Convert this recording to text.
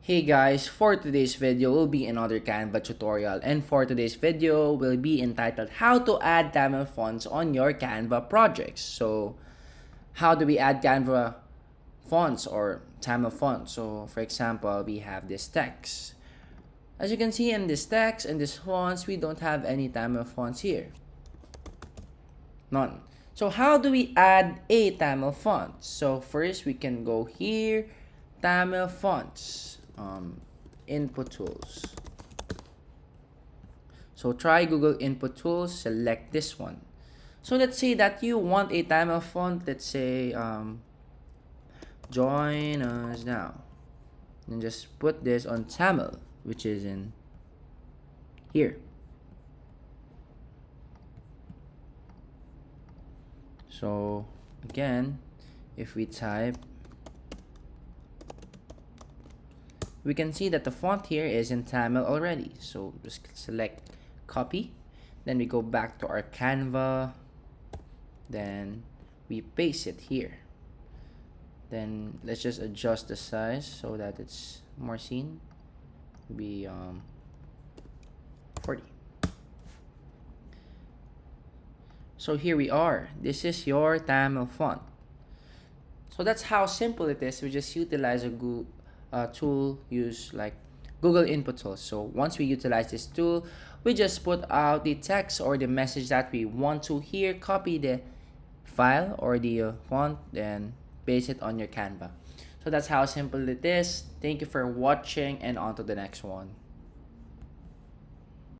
Hey guys, for today's video will be another Canva tutorial, and for today's video will be entitled how to add Tamil fonts on your Canva projects. So how do we add Canva fonts or Tamil fonts? So for example, we have this text. As you can see in this text and this fonts, we don't have any Tamil fonts here. None. So how do we add a Tamil font? So first we can go here, Tamil fonts, input tools. So try Google input tools, select this one. So let's say that you want a Tamil font, let's say join us now. And just put this on Tamil, which is in here. So again, if we type, we can see that the font here is in Tamil already. So just select copy, then we go back to our Canva, then we paste it here. Then let's just adjust the size so that it's more seen. Be 40. So here we are. This is your Tamil font. So that's how simple it is. We just utilize a tool used like Google input tools. So once we utilize this tool, we just put out the text or the message that we want to here, copy the file or the font, then paste it on your Canva. So that's how simple it is. Thank you for watching, and on to the next one.